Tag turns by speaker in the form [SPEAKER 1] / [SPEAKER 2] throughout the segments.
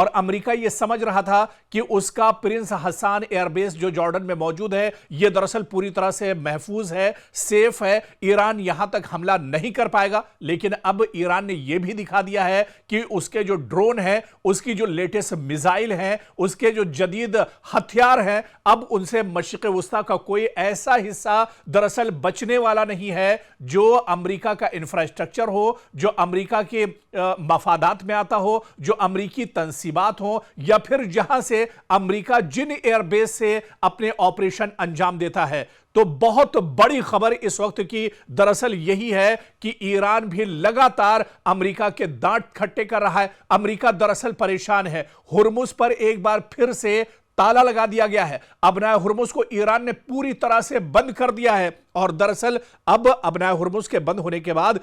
[SPEAKER 1] और अमेरिका यह समझ रहा था कि उसका प्रिंस हसन एयरबेस जो जॉर्डन में मौजूद है यह दरअसल पूरी तरह से महफूज है, सेफ है, ईरान यहां तक हमला नहीं कर पाएगा। लेकिन अब ईरान ने यह भी दिखा दिया है कि उसके जो ड्रोन है, उसकी जो लेटेस्ट मिसाइल है, उसके जो जदीद हथियार हैं, अब उनसे मशरिक़ वुस्ता का कोई ऐसा हिस्सा दरअसल बचने वाला नहीं है जो अमेरिका का इंफ्रास्ट्रक्चर हो, जो अमेरिका के मफादात में आता हो, जो अमेरिकी तंसीबात हो, या फिर जहां से अमेरिका जिन एयरबेस से अपने ऑपरेशन अंजाम देता है। तो बहुत बड़ी खबर इस वक्त की दरअसल यही है कि ईरान भी लगातार अमेरिका के दांत खट्टे कर रहा है। अमेरिका दरअसल परेशान है। हुर्मुज पर एक बार फिर से ताला लगा दिया गया है। अबनाए हुर्मुज को ईरान ने पूरी तरह से बंद कर दिया है और दरअसल अब अबनाए हुर्मुज के बंद होने के बाद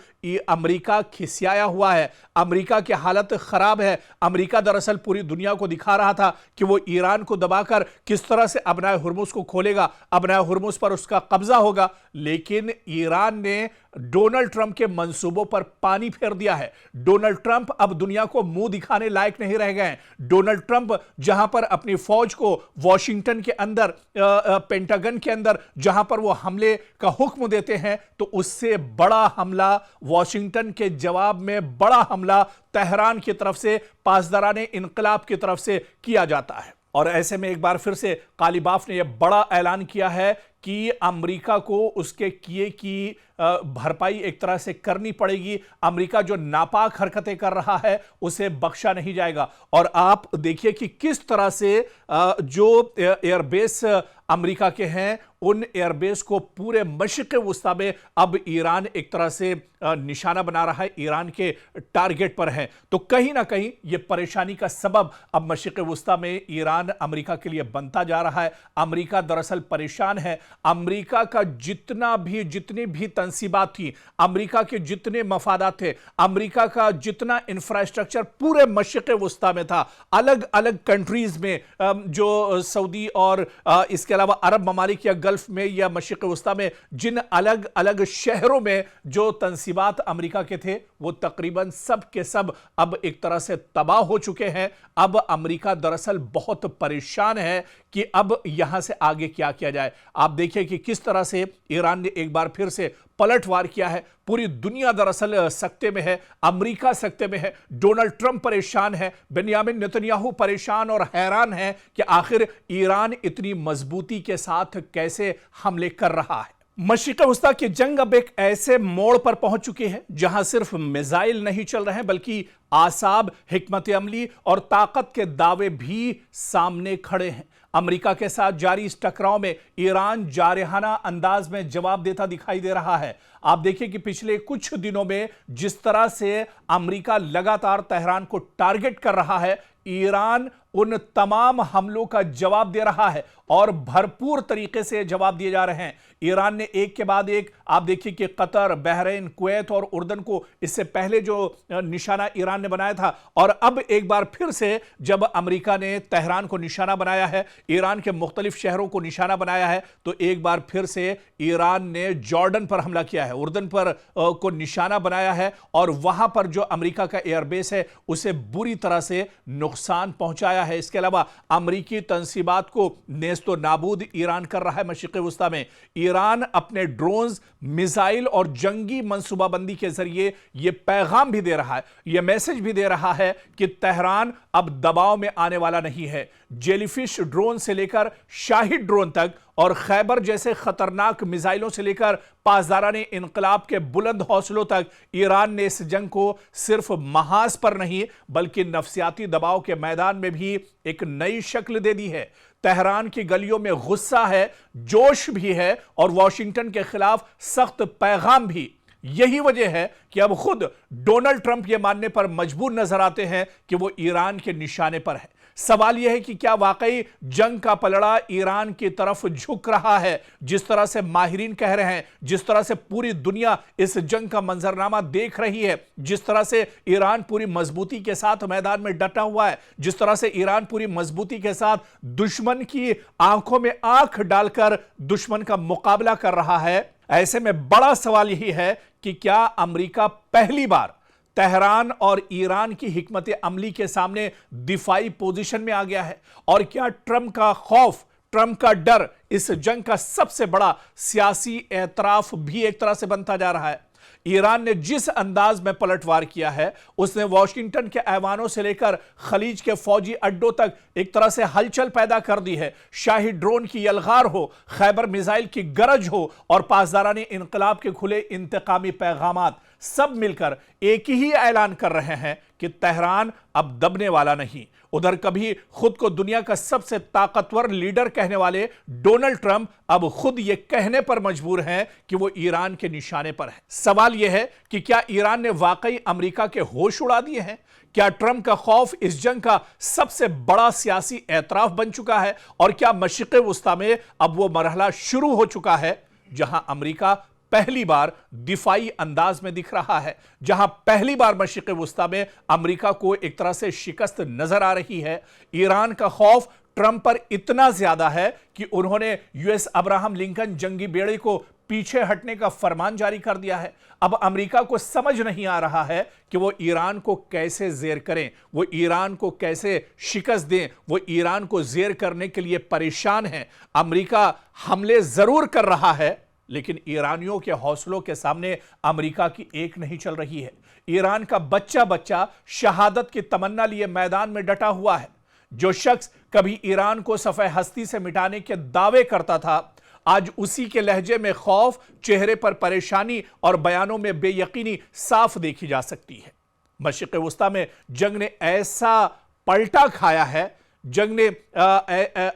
[SPEAKER 1] अमेरिका खिसियाया हुआ है। अमेरिका की हालत खराब है। अमेरिका दरअसल पूरी दुनिया को दिखा रहा था कि वो ईरान को दबाकर किस तरह से अबनाए हुर्मुज को खोलेगा, अबनाए हुर्मुज पर उसका कब्जा होगा। लेकिन ईरान ने डोनाल्ड ट्रंप के मंसूबों पर पानी फेर दिया है। डोनाल्ड ट्रंप अब दुनिया को मुंह दिखाने लायक नहीं रह गए। डोनाल्ड ट्रंप जहां पर अपनी फौज को वॉशिंगटन के अंदर, पेंटागन के अंदर जहां पर वो हमले का हुक्म देते हैं, तो उससे बड़ा हमला वॉशिंगटन के जवाब में बड़ा हमला तेहरान की तरफ से, पासदाराने इनकलाब की तरफ से किया जाता है। और ऐसे में एक बार फिर से कालीबाफ ने यह बड़ा ऐलान किया है कि अमेरिका को उसके किए की भरपाई एक तरह से करनी पड़ेगी। अमेरिका जो नापाक हरकतें कर रहा है उसे बख्शा नहीं जाएगा। और आप देखिए कि किस तरह से जो एयरबेस अमेरिका के हैं, उन एयरबेस को पूरे मशरिक़ वुस्ता में अब ईरान एक तरह से निशाना बना रहा है, ईरान के टारगेट पर है। तो कहीं ना कहीं यह परेशानी का सबब अब मशरिक़ वुस्ता में ईरान अमेरिका के लिए बनता जा रहा है। अमेरिका दरअसल परेशान है। अमेरिका का जितनी भी तंसीबात थी, अमेरिका के जितने मफादात थे, अमेरिका का जितना इंफ्रास्ट्रक्चर पूरे मशरिक़ वुस्ता में था, अलग अलग कंट्रीज में, जो सऊदी और इसके अलावा अरब ममालिक या गल्फ में या मशरिक़ वुस्ता में जिन अलग अलग शहरों में जो तंसीबात अमेरिका के थे, वो तकरीबन सब के सब अब एक तरह से तबाह हो चुके हैं। अब अमेरिका दरअसल बहुत परेशान है कि अब यहां से आगे क्या किया जाए। आप देखिए कि किस तरह से ईरान ने एक बार फिर से पलटवार किया है। पूरी दुनिया दरअसल सकते में है, अमेरिका सकते में है, डोनाल्ड ट्रंप परेशान है, बेंयामिन नेतन्याहू परेशान और हैरान है कि आखिर ईरान इतनी मजबूती के साथ कैसे हमले कर रहा है। मशरिक़ वुस्ता की जंग अब एक ऐसे मोड़ पर पहुंच चुकी है जहां सिर्फ मिसाइल नहीं चल रहे हैं, बल्कि आसाब, हिकमत अमली और ताकत के दावे भी सामने खड़े हैं। अमेरिका के साथ जारी इस टकराव में ईरान जारहाना अंदाज में जवाब देता दिखाई दे रहा है। आप देखिए कि पिछले कुछ दिनों में जिस तरह से अमेरिका लगातार तेहरान को टारगेट कर रहा है, ईरान उन तमाम हमलों का जवाब दे रहा है और भरपूर तरीके से जवाब दिए जा रहे हैं। ईरान ने एक के बाद एक, आप देखिए कि कतर, बहरीन, कुवैत और उर्दन को इससे पहले जो निशाना ईरान ने बनाया था, और अब एक बार फिर से जब अमेरिका ने तेहरान को निशाना बनाया है, ईरान के मुख्तलिफ शहरों को निशाना बनाया है, तो एक बार फिर से ईरान ने जॉर्डन पर हमला किया है, उर्दन पर को निशाना बनाया है और वहां पर जो अमेरिका का एयरबेस है उसे बुरी तरह से नुकसान पहुंचाया है। इसके अलावा अमेरिकी तंसीबात को नेस्तो नाबूद ईरान कर रहा है। मशरिक़ वुस्ता में ईरान अपने ड्रोन्स, मिसाइल और जंगी मंसूबाबंदी के जरिए यह पैगाम भी दे रहा है, यह मैसेज भी दे रहा है कि तेहरान अब दबाव में आने वाला नहीं है। जेलीफिश ड्रोन से लेकर शाहिद ड्रोन तक और खैबर जैसे खतरनाक मिसाइलों से लेकर पासदाराने इनकलाब के बुलंद हौसलों तक ईरान ने इस जंग को सिर्फ महाज पर नहीं बल्कि नफसियाती दबाव के मैदान में भी एक नई शक्ल दे दी है। तेहरान की गलियों में गुस्सा है, जोश भी है और वॉशिंगटन के खिलाफ सख्त पैगाम भी। यही वजह है कि अब खुद डोनाल्ड ट्रंप यह मानने पर मजबूर नजर आते हैं कि वो ईरान के निशाने पर है। सवाल यह है कि क्या वाकई जंग का पलड़ा ईरान की तरफ झुक रहा है, जिस तरह से माहिरीन कह रहे हैं, जिस तरह से पूरी दुनिया इस जंग का मंजरनामा देख रही है, जिस तरह से ईरान पूरी मजबूती के साथ मैदान में डटा हुआ है, जिस तरह से ईरान पूरी मजबूती के साथ दुश्मन की आंखों में आंख डालकर दुश्मन का मुकाबला कर रहा है। ऐसे में बड़ा सवाल यही है कि क्या अमेरिका पहली बार तेहरान और ईरान की हिकमत अमली के सामने दिफाई पोजीशन में आ गया है। और क्या ट्रंप का खौफ, ट्रंप का डर इस जंग का सबसे बड़ा सियासी एतराफ भी एक तरह से बनता जा रहा है। ईरान ने जिस अंदाज में पलटवार किया है, उसने वॉशिंगटन के ऐवानों से लेकर खलीज के फौजी अड्डों तक एक तरह से हलचल पैदा कर दी है। शाही ड्रोन की यलगार हो, खैबर मिसाइल की गरज हो और पासदारानी इनकलाब के खुले इंतकामी पैगामात, सब मिलकर एक ही ऐलान कर रहे हैं कि तेहरान अब दबने वाला नहीं। उधर कभी खुद को दुनिया का सबसे ताकतवर लीडर कहने वाले डोनाल्ड ट्रंप अब खुद यह कहने पर मजबूर हैं कि वो ईरान के निशाने पर है। सवाल यह है कि क्या ईरान ने वाकई अमेरिका के होश उड़ा दिए हैं? क्या ट्रंप का खौफ इस जंग का सबसे बड़ा सियासी एतराफ बन चुका है? और क्या मशरिक़ वुस्ता में अब वो मरहला शुरू हो चुका है जहां अमेरिका पहली बार दिफाई अंदाज में दिख रहा है, जहां पहली बार मशरिक़ वुस्ता में अमेरिका को एक तरह से शिकस्त नजर आ रही है? ईरान का खौफ ट्रंप पर इतना ज्यादा है कि उन्होंने यूएस अब्राहम लिंकन जंगी बेड़े को पीछे हटने का फरमान जारी कर दिया है। अब अमेरिका को समझ नहीं आ रहा है कि वो ईरान को कैसे जेर करें, वो ईरान को कैसे शिकस्त दें। वो ईरान को जेर करने के लिए परेशान है। अमेरिका हमले जरूर कर रहा है, लेकिन ईरानियों के हौसलों के सामने अमेरिका की एक नहीं चल रही है। ईरान का बच्चा बच्चा शहादत की तमन्ना लिए मैदान में डटा हुआ है। जो शख्स कभी ईरान को सफ़े हस्ती से मिटाने के दावे करता था, आज उसी के लहजे में खौफ, चेहरे पर परेशानी और बयानों में बेयकीनी साफ देखी जा सकती है। मशरिक़ वुस्ता में जंग ने ऐसा पलटा खाया है, जंग ने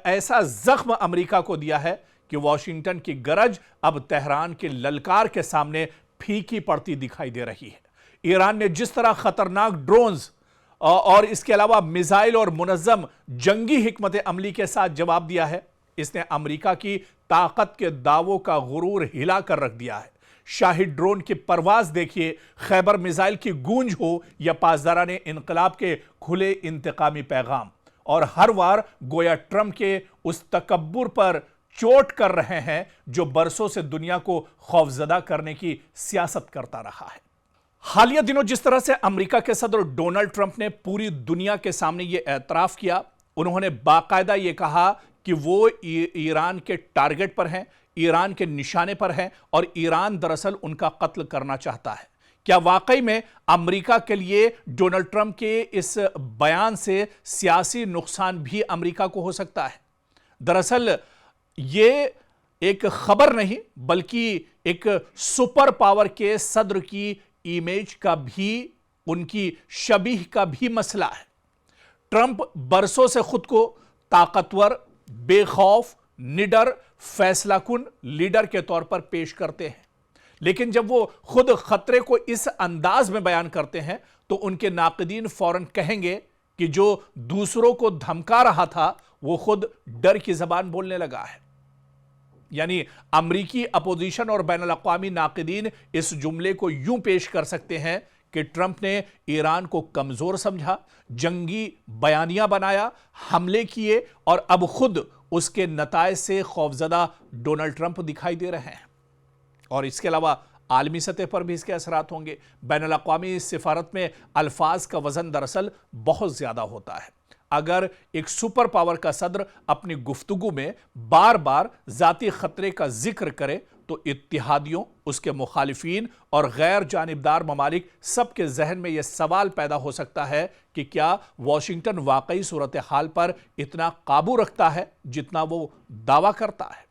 [SPEAKER 1] ऐसा जख्म अमेरिका को दिया है कि वॉशिंगटन की गरज अब तेहरान के ललकार के सामने फीकी पड़ती दिखाई दे रही है। ईरान ने जिस तरह खतरनाक ड्रोन्स और इसके अलावा मिसाइल और मुनज़्ज़म जंगी हिकमत अमली के साथ जवाब दिया है, इसने अमेरिका की ताकत के दावों का गुरूर हिला कर रख दिया है। शाही ड्रोन की परवाज देखिए, खैबर मिसाइल की गूंज हो या पासदाराने इनकलाब के खुले इंतकामी पैगाम, और हर वार गोया ट्रंप के उस तकब्बुर पर चोट कर रहे हैं जो बरसों से दुनिया को खौफजदा करने की सियासत करता रहा है। हालिया दिनों जिस तरह से अमेरिका के सदर डोनाल्ड ट्रंप ने पूरी दुनिया के सामने यह एतराफ किया, उन्होंने बाकायदा यह कहा कि वो ईरान के टारगेट पर हैं, ईरान के निशाने पर हैं और ईरान दरअसल उनका कत्ल करना चाहता है। क्या वाकई में अमेरिका के लिए डोनाल्ड ट्रंप के इस बयान से सियासी नुकसान भी अमेरिका को हो सकता है? दरअसल ये एक खबर नहीं, बल्कि एक सुपर पावर के सदर की इमेज का भी, उनकी शबीह का भी मसला है। ट्रंप बरसों से खुद को ताकतवर, बेखौफ, निडर, फैसलाकुन लीडर के तौर पर पेश करते हैं, लेकिन जब वो खुद खतरे को इस अंदाज में बयान करते हैं तो उनके नाक़दीन फौरन कहेंगे कि जो दूसरों को धमका रहा था वो खुद डर की जबान बोलने लगा है। यानी अमरीकी अपोजिशन और बैनुल-अक़वामी नाक़दीन इस जुमले को यूं पेश कर सकते हैं कि ट्रंप ने ईरान को कमजोर समझा, जंगी बयानिया बनाया, हमले किए और अब खुद उसके नताए से खौफजदा डोनाल्ड ट्रंप दिखाई दे रहे हैं। और इसके अलावा आलमी सतह पर भी इसके असरात होंगे। बैनुल-अक़वामी सिफारत में अल्फाज का वजन दरअसल बहुत ज्यादा होता है। अगर एक सुपर पावर का सदर अपनी गुफ्तगू में बार बार जाती खतरे का जिक्र करे तो इत्तिहादियों, उसके मुखालिफिन और गैर जानिबदार ममालिक सबके जहन में यह सवाल पैदा हो सकता है कि क्या वॉशिंगटन वाकई सूरत हाल पर इतना काबू रखता है जितना वो दावा करता है।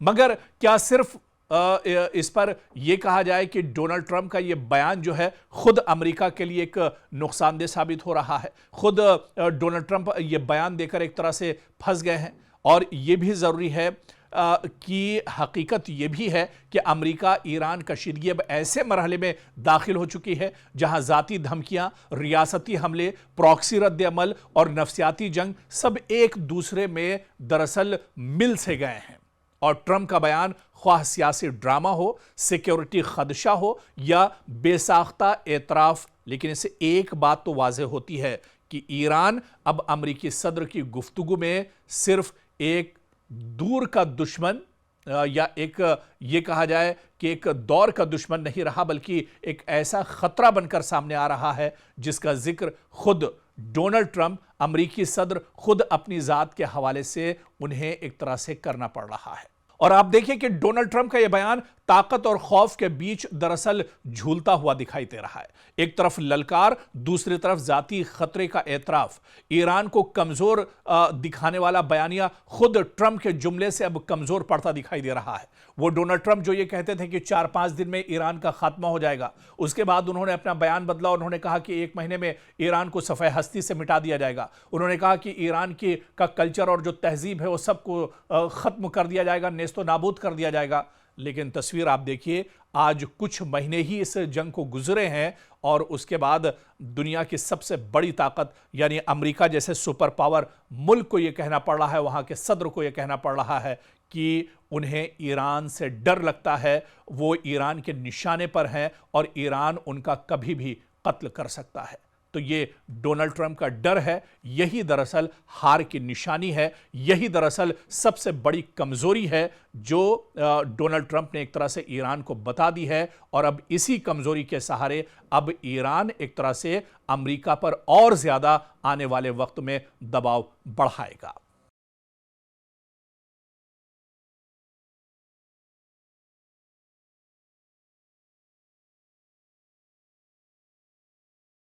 [SPEAKER 1] मगर क्या सिर्फ इस पर यह कहा जाए कि डोनाल्ड ट्रंप का यह बयान जो है खुद अमेरिका के लिए एक नुकसानदेह साबित हो रहा है? खुद डोनाल्ड ट्रंप यह बयान देकर एक तरह से फंस गए हैं। और यह भी ज़रूरी है कि हकीकत यह भी है कि अमेरिका ईरान कशीदगी अब ऐसे मरहले में दाखिल हो चुकी है जहां ज़ाती धमकियां, रियासती हमले, प्रॉक्सी रद्द अमल और नफ्सियाती जंग सब एक दूसरे में दरअसल मिल से गए हैं। और ट्रंप का बयान ख्वाह सियासी ड्रामा हो, सिक्योरिटी खदशा हो या बेसाख्ता एतराफ, लेकिन इससे एक बात तो वाज़ेह होती है कि ईरान अब अमरीकी सदर की गुफ्तगू में सिर्फ एक दूर का दुश्मन या एक ये कहा जाए कि एक दौर का दुश्मन नहीं रहा, बल्कि एक ऐसा खतरा बनकर सामने आ रहा है जिसका जिक्र खुद डोनाल्ड ट्रंप, अमेरिकी सदर, खुद अपनी जात के हवाले से उन्हें एक तरह से करना पड़ रहा है। और आप देखिए कि डोनाल्ड ट्रंप का यह बयान ताकत और खौफ के बीच दरअसल झूलता हुआ दिखाई दे रहा है। एक तरफ ललकार, दूसरी तरफ जाती खतरे का एतराफ। ईरान को कमजोर दिखाने वाला बयानिया खुद ट्रंप के जुमले से अब कमजोर पड़ता दिखाई दे रहा है। वो डोनाल्ड ट्रंप जो ये कहते थे कि 4-5 दिन में ईरान का खात्मा हो जाएगा, उसके बाद उन्होंने अपना बयान बदला और उन्होंने कहा कि 1 महीने में ईरान को सफ़े हस्ती से मिटा दिया जाएगा। उन्होंने कहा कि ईरान का कल्चर और जो तहजीब है वो सबको खत्म कर दिया जाएगा, नेस्तो नाबूद कर दिया जाएगा। लेकिन तस्वीर आप देखिए, आज कुछ महीने ही इस जंग को गुजरे हैं और उसके बाद दुनिया की सबसे बड़ी ताकत यानी अमेरिका जैसे सुपर पावर मुल्क को यह कहना पड़ रहा है, वहां के सदर को यह कहना पड़ रहा है कि उन्हें ईरान से डर लगता है, वो ईरान के निशाने पर हैं और ईरान उनका कभी भी कत्ल कर सकता है। तो ये डोनाल्ड ट्रंप का डर है, यही दरअसल हार की निशानी है, यही दरअसल सबसे बड़ी कमजोरी है जो डोनाल्ड ट्रंप ने एक तरह से ईरान को बता दी है। और अब इसी कमजोरी के सहारे अब ईरान एक तरह से अमेरिका पर और ज्यादा आने वाले वक्त में दबाव बढ़ाएगा।